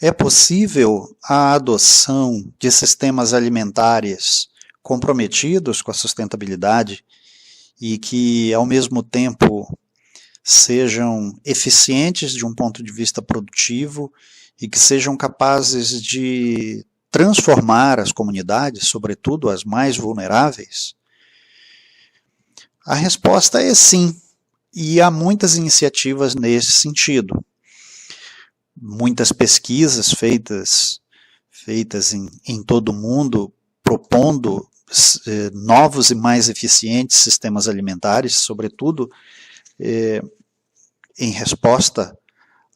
É possível a adoção de sistemas alimentares comprometidos com a sustentabilidade e que, ao mesmo tempo, sejam eficientes de um ponto de vista produtivo e que sejam capazes de transformar as comunidades, sobretudo as mais vulneráveis? A resposta é sim, e há muitas iniciativas nesse sentido. Muitas pesquisas feitas em todo o mundo propondo novos e mais eficientes sistemas alimentares, sobretudo em resposta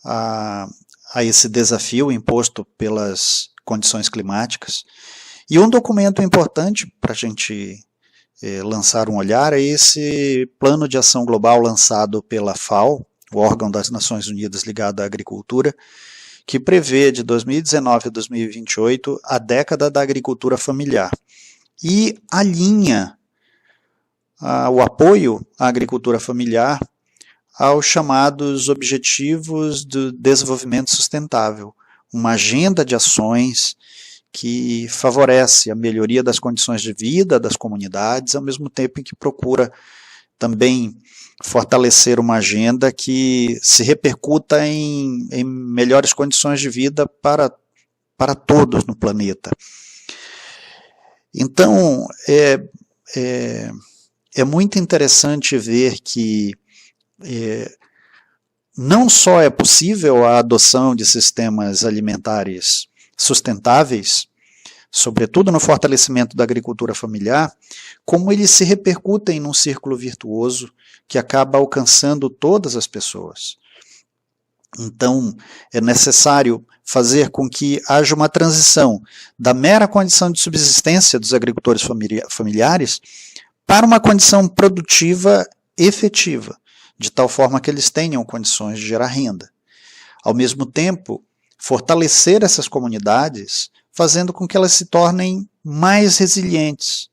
a esse desafio imposto pelas condições climáticas. E um documento importante para a gente lançar um olhar é esse Plano de Ação Global lançado pela FAO, o órgão das Nações Unidas ligado à agricultura, que prevê de 2019 a 2028 a década da agricultura familiar e alinha o apoio à agricultura familiar aos chamados Objetivos do Desenvolvimento Sustentável, uma agenda de ações que favorece a melhoria das condições de vida das comunidades, ao mesmo tempo em que procura também fortalecer uma agenda que se repercuta em melhores condições de vida para todos no planeta. Então, é muito interessante ver que não só é possível a adoção de sistemas alimentares sustentáveis, sobretudo no fortalecimento da agricultura familiar, como eles se repercutem num círculo virtuoso que acaba alcançando todas as pessoas. Então, é necessário fazer com que haja uma transição da mera condição de subsistência dos agricultores familiares para uma condição produtiva efetiva, de tal forma que eles tenham condições de gerar renda. Ao mesmo tempo, fortalecer essas comunidades, fazendo com que elas se tornem mais resilientes,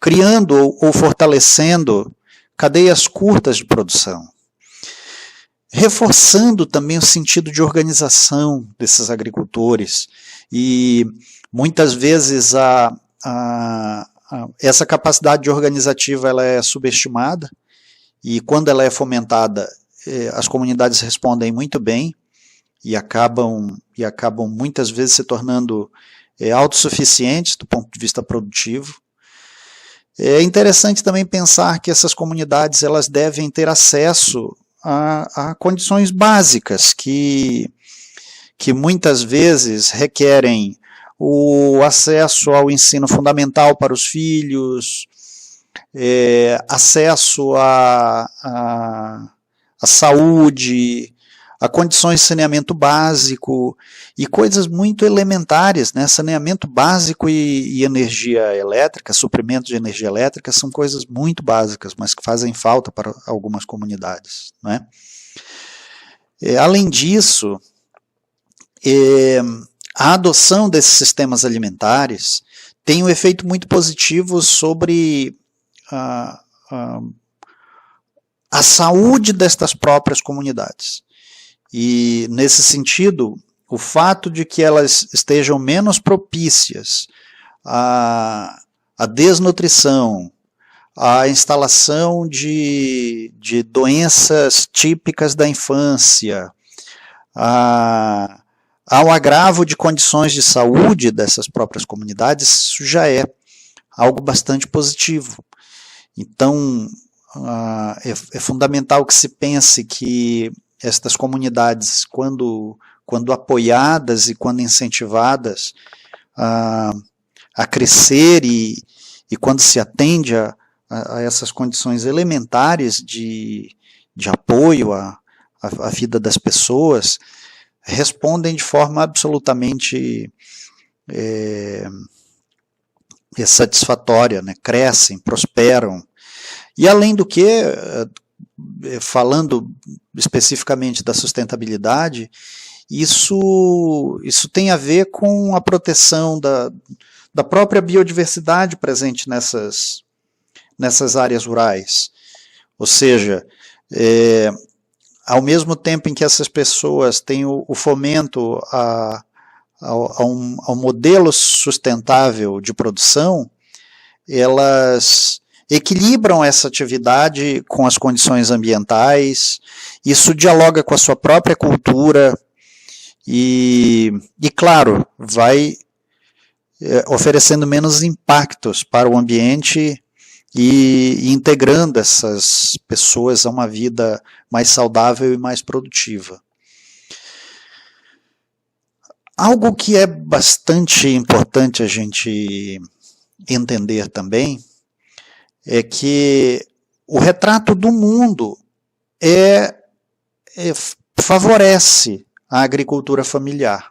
criando ou fortalecendo cadeias curtas de produção, reforçando também o sentido de organização desses agricultores, e muitas vezes essa capacidade organizativa ela é subestimada, e quando ela é fomentada, as comunidades respondem muito bem e acabam muitas vezes se tornando autossuficientes do ponto de vista produtivo. É interessante também pensar que essas comunidades elas devem ter acesso a condições básicas que muitas vezes requerem o acesso ao ensino fundamental para os filhos, acesso à saúde, a condições de saneamento básico e coisas muito elementares, né? Saneamento básico e energia elétrica, suprimento de energia elétrica são coisas muito básicas, mas que fazem falta para algumas comunidades, né? Além disso, a adoção desses sistemas alimentares tem um efeito muito positivo sobre a saúde destas próprias comunidades. E, nesse sentido, o fato de que elas estejam menos propícias à desnutrição, à instalação de doenças típicas da infância, ao agravo de condições de saúde dessas próprias comunidades, isso já é algo bastante positivo. Então, é fundamental que se pense que estas comunidades, quando apoiadas e quando incentivadas a crescer e quando se atende a essas condições elementares de apoio à vida das pessoas, respondem de forma absolutamente satisfatória, né? Crescem, prosperam. E além do que, falando especificamente da sustentabilidade, isso tem a ver com a proteção da própria biodiversidade presente nessas áreas rurais. Ou seja, ao mesmo tempo em que essas pessoas têm o fomento ao modelo sustentável de produção, elas equilibram essa atividade com as condições ambientais, isso dialoga com a sua própria cultura e claro, vai oferecendo menos impactos para o ambiente e integrando essas pessoas a uma vida mais saudável e mais produtiva. Algo que é bastante importante a gente entender também é que o retrato do mundo favorece a agricultura familiar.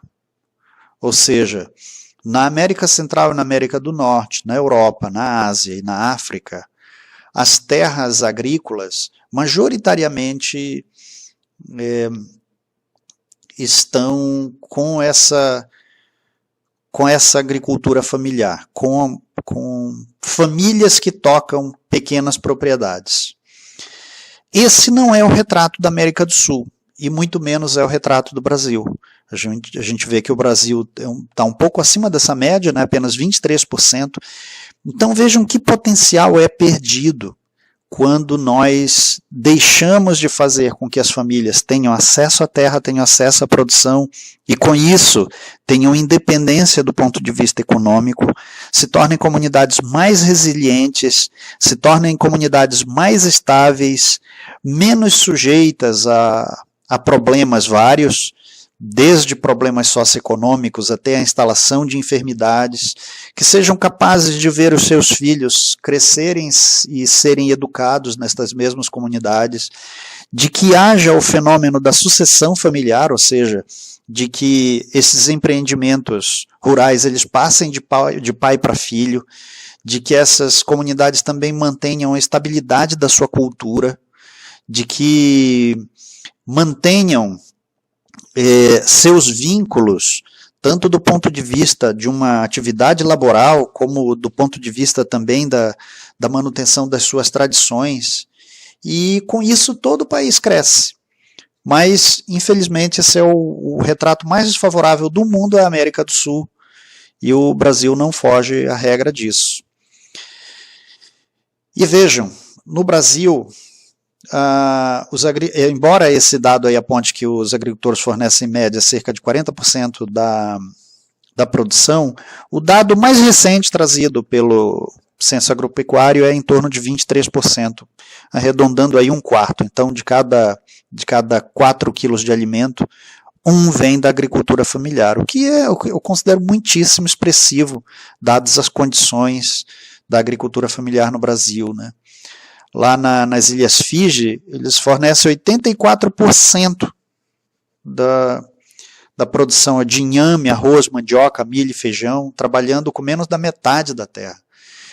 Ou seja, na América Central e na América do Norte, na Europa, na Ásia e na África, as terras agrícolas majoritariamente estão com essa agricultura familiar, com famílias que tocam pequenas propriedades. Esse não é o retrato da América do Sul, e muito menos é o retrato do Brasil. A gente vê que o Brasil está um pouco acima dessa média, né, apenas 23%. Então vejam que potencial é perdido quando nós deixamos de fazer com que as famílias tenham acesso à terra, tenham acesso à produção e com isso tenham independência do ponto de vista econômico, se tornem comunidades mais resilientes, se tornem comunidades mais estáveis, menos sujeitas a problemas vários, desde problemas socioeconômicos até a instalação de enfermidades, que sejam capazes de ver os seus filhos crescerem e serem educados nestas mesmas comunidades, de que haja o fenômeno da sucessão familiar, ou seja, de que esses empreendimentos rurais eles passem de pai para filho, de que essas comunidades também mantenham a estabilidade da sua cultura, de que mantenham seus vínculos, tanto do ponto de vista de uma atividade laboral, como do ponto de vista também da manutenção das suas tradições, e com isso todo o país cresce. Mas, infelizmente, esse é o retrato mais desfavorável do mundo, é a América do Sul, e o Brasil não foge à regra disso. E vejam, no Brasil, embora esse dado aí aponte que os agricultores fornecem em média cerca de 40% da produção, o dado mais recente trazido pelo Censo Agropecuário é em torno de 23%, arredondando aí um quarto. Então, de cada 4 quilos de alimento, 1 vem da agricultura familiar, o que eu considero muitíssimo expressivo, dadas as condições da agricultura familiar no Brasil, né? Lá nas Ilhas Fiji, eles fornecem 84% da produção de inhame, arroz, mandioca, milho e feijão, trabalhando com menos da metade da terra.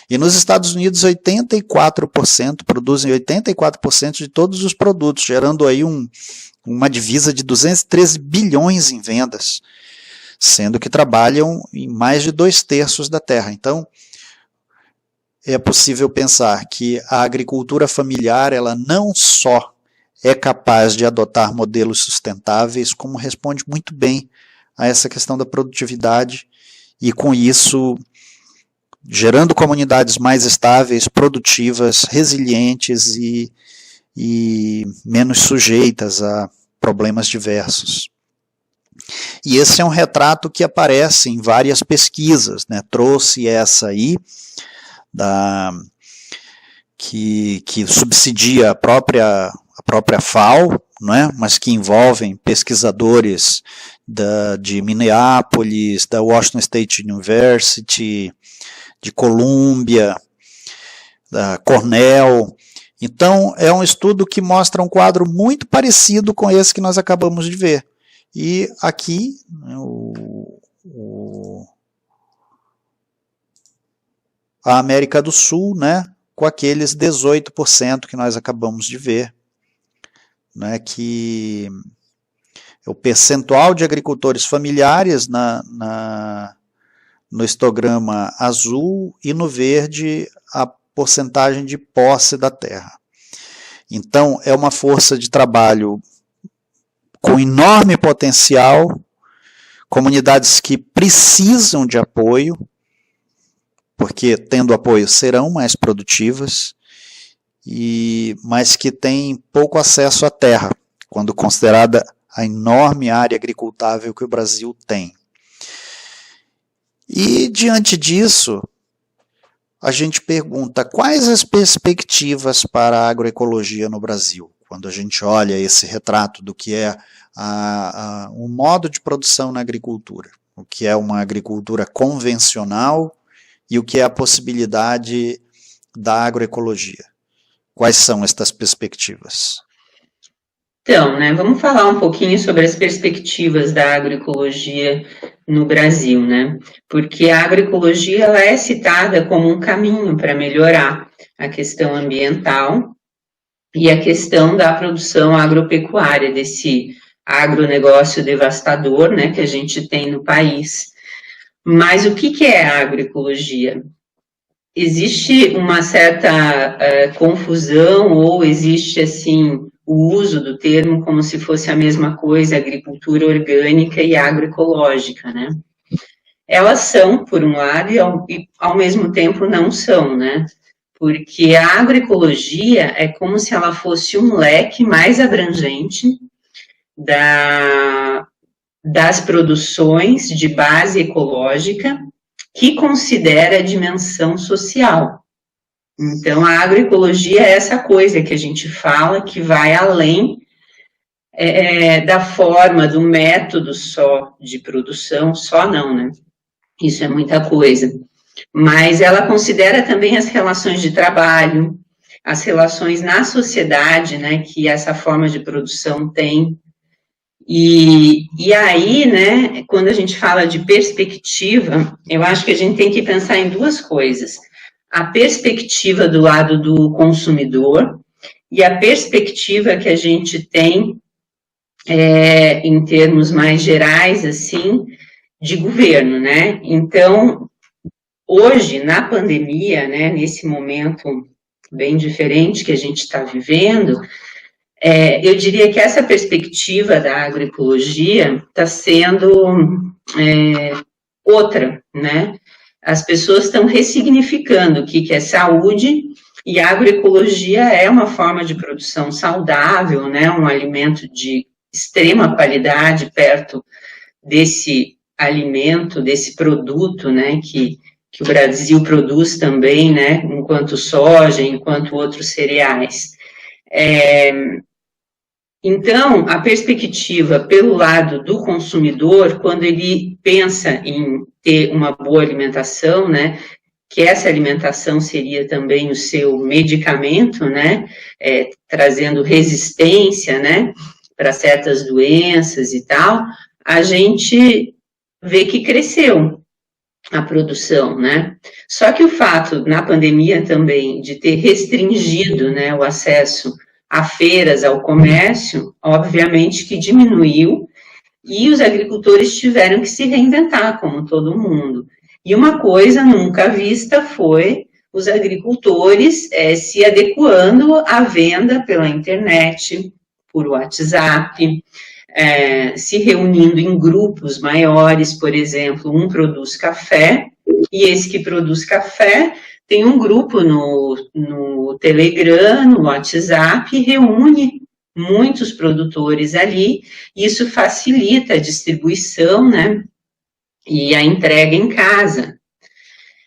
E nos Estados Unidos, 84% produzem 84% de todos os produtos, gerando aí uma divisa de 213 bilhões em vendas, sendo que trabalham em mais de 2/3 da terra. Então, é possível pensar que a agricultura familiar ela não só é capaz de adotar modelos sustentáveis, como responde muito bem a essa questão da produtividade e, com isso, gerando comunidades mais estáveis, produtivas, resilientes e menos sujeitas a problemas diversos. E esse é um retrato que aparece em várias pesquisas, né? Trouxe essa aí, que subsidia a própria FAO, né, mas que envolvem pesquisadores de Minneapolis, da Washington State University, de Columbia, da Cornell. Então, é um estudo que mostra um quadro muito parecido com esse que nós acabamos de ver. E aqui, a América do Sul, né, com aqueles 18% que nós acabamos de ver, né, que é o percentual de agricultores familiares no histograma azul e no verde a porcentagem de posse da terra. Então, é uma força de trabalho com enorme potencial, comunidades que precisam de apoio, porque tendo apoio serão mais produtivas, mas que têm pouco acesso à terra, quando considerada a enorme área agricultável que o Brasil tem. E, diante disso, a gente pergunta quais as perspectivas para a agroecologia no Brasil, quando a gente olha esse retrato do que é um modo de produção na agricultura, o que é uma agricultura convencional e o que é a possibilidade da agroecologia. Quais são estas perspectivas? Então, né, vamos falar um pouquinho sobre as perspectivas da agroecologia no Brasil, né? Porque a agroecologia ela é citada como um caminho para melhorar a questão ambiental e a questão da produção agropecuária, desse agronegócio devastador, né, que a gente tem no país. Mas o que é a agroecologia? Existe uma certa confusão, ou existe, assim, o uso do termo como se fosse a mesma coisa, agricultura orgânica e agroecológica, né? Elas são, por um lado, e ao mesmo tempo não são, né? Porque a agroecologia é como se ela fosse um leque mais abrangente das produções de base ecológica que considera a dimensão social. Então, a agroecologia é essa coisa que a gente fala que vai além da forma, do método só de produção, só não, né? Isso é muita coisa. Mas ela considera também as relações de trabalho, as relações na sociedade, né, que essa forma de produção tem. E aí, né, quando a gente fala de perspectiva, eu acho que a gente tem que pensar em duas coisas. A perspectiva do lado do consumidor e a perspectiva que a gente tem, em termos mais gerais, assim, de governo, né? Então, hoje, na pandemia, né, nesse momento bem diferente que a gente está vivendo, eu diria que essa perspectiva da agroecologia está sendo outra, né? As pessoas estão ressignificando o que é saúde, e a agroecologia é uma forma de produção saudável, né? Um alimento de extrema qualidade perto desse alimento, desse produto, né? Que o Brasil produz também, né? Enquanto soja, enquanto outros cereais. Então, a perspectiva pelo lado do consumidor, quando ele pensa em ter uma boa alimentação, né, que essa alimentação seria também o seu medicamento, né, trazendo resistência, né, para certas doenças e tal, a gente vê que cresceu a produção, né. Só que o fato, na pandemia também, de ter restringido, né, o acesso a feiras, ao comércio, obviamente que diminuiu, e os agricultores tiveram que se reinventar, como todo mundo. E uma coisa nunca vista foi os agricultores se adequando à venda pela internet, por WhatsApp, se reunindo em grupos maiores, por exemplo, um produz café, e esse que produz café tem um grupo no Telegram, no WhatsApp, e reúne muitos produtores ali, e isso facilita a distribuição, né, e a entrega em casa.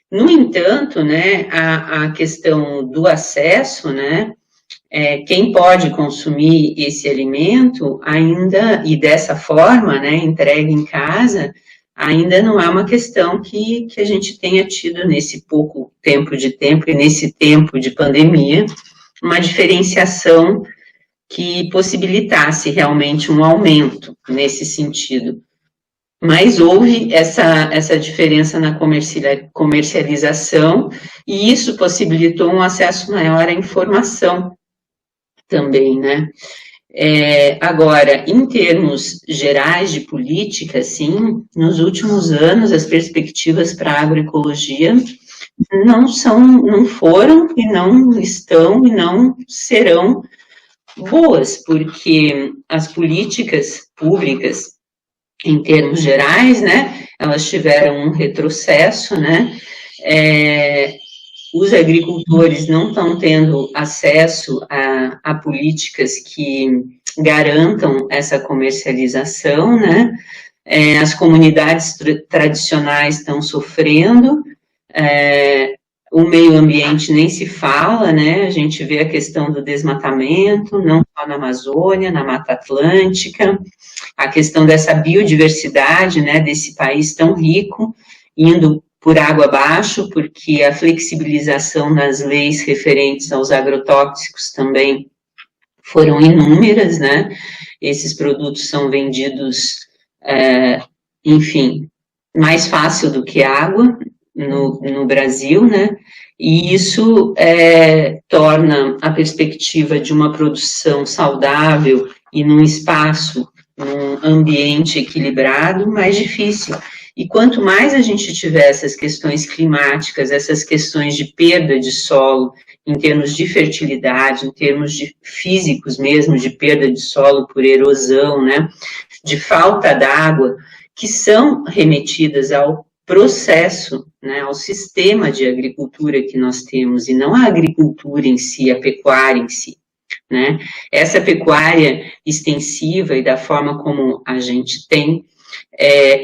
No entanto, né, a questão do acesso, né, quem pode consumir esse alimento ainda, e dessa forma, né, entrega em casa, ainda não é uma questão que a gente tenha tido nesse pouco tempo e nesse tempo de pandemia, uma diferenciação que possibilitasse realmente um aumento nesse sentido. Mas houve essa diferença na comercialização, e isso possibilitou um acesso maior à informação também, né? Agora, em termos gerais de política, sim, nos últimos anos, as perspectivas para a agroecologia não foram e não estão e não serão boas, porque as políticas públicas, em termos gerais, né, elas tiveram um retrocesso, né, os agricultores não estão tendo acesso a políticas que garantam essa comercialização, né, as comunidades tradicionais estão sofrendo, o meio ambiente nem se fala, né, a gente vê a questão do desmatamento, não só na Amazônia, na Mata Atlântica, a questão dessa biodiversidade, né, desse país tão rico, indo por água abaixo, porque a flexibilização nas leis referentes aos agrotóxicos também foram inúmeras, né, esses produtos são vendidos, enfim, mais fácil do que água no Brasil, né, e isso torna a perspectiva de uma produção saudável e num espaço, num ambiente equilibrado, mais difícil. E quanto mais a gente tiver essas questões climáticas, essas questões de perda de solo, em termos de fertilidade, em termos de físicos mesmo, de perda de solo por erosão, né, de falta d'água, que são remetidas ao processo, né, ao sistema de agricultura que nós temos, e não a agricultura em si, a pecuária em si, né. Essa pecuária extensiva e da forma como a gente tem,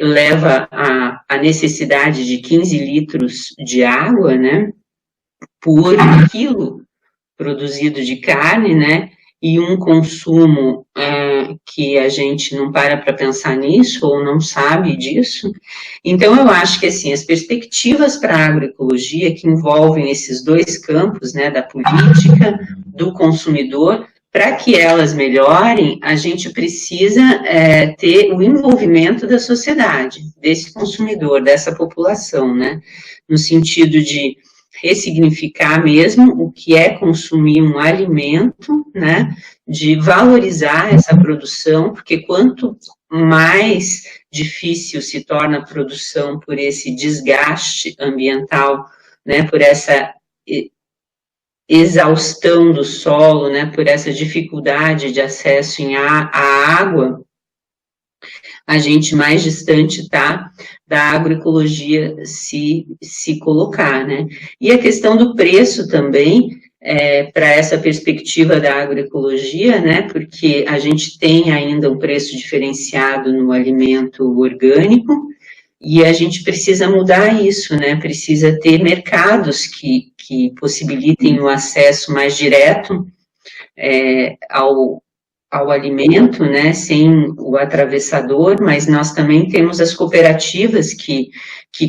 leva a necessidade de 15 litros de água, né, por quilo produzido de carne, né, e um consumo que a gente não para pensar nisso, ou não sabe disso. Então, eu acho que, assim, as perspectivas para a agroecologia, que envolvem esses dois campos, né, da política, do consumidor, para que elas melhorem, a gente precisa ter o envolvimento da sociedade, desse consumidor, dessa população, né, no sentido de ressignificar mesmo o que é consumir um alimento, né, de valorizar essa produção, porque quanto mais difícil se torna a produção por esse desgaste ambiental, né, por essa exaustão do solo, né, por essa dificuldade de acesso à água, a gente mais distante está da agroecologia se colocar, né? E a questão do preço também, para essa perspectiva da agroecologia, né? Porque a gente tem ainda um preço diferenciado no alimento orgânico, e a gente precisa mudar isso, né? Precisa ter mercados que possibilitem o acesso mais direto ao alimento, né, sem o atravessador, mas nós também temos as cooperativas que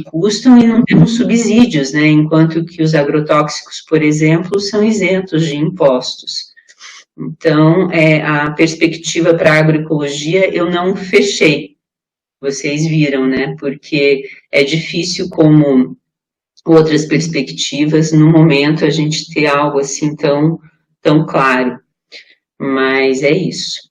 custam e não temos subsídios, né, enquanto que os agrotóxicos, por exemplo, são isentos de impostos. Então, a perspectiva para a agroecologia eu não fechei, vocês viram, né, porque é difícil como outras perspectivas, no momento, a gente ter algo assim tão claro. Mas é isso.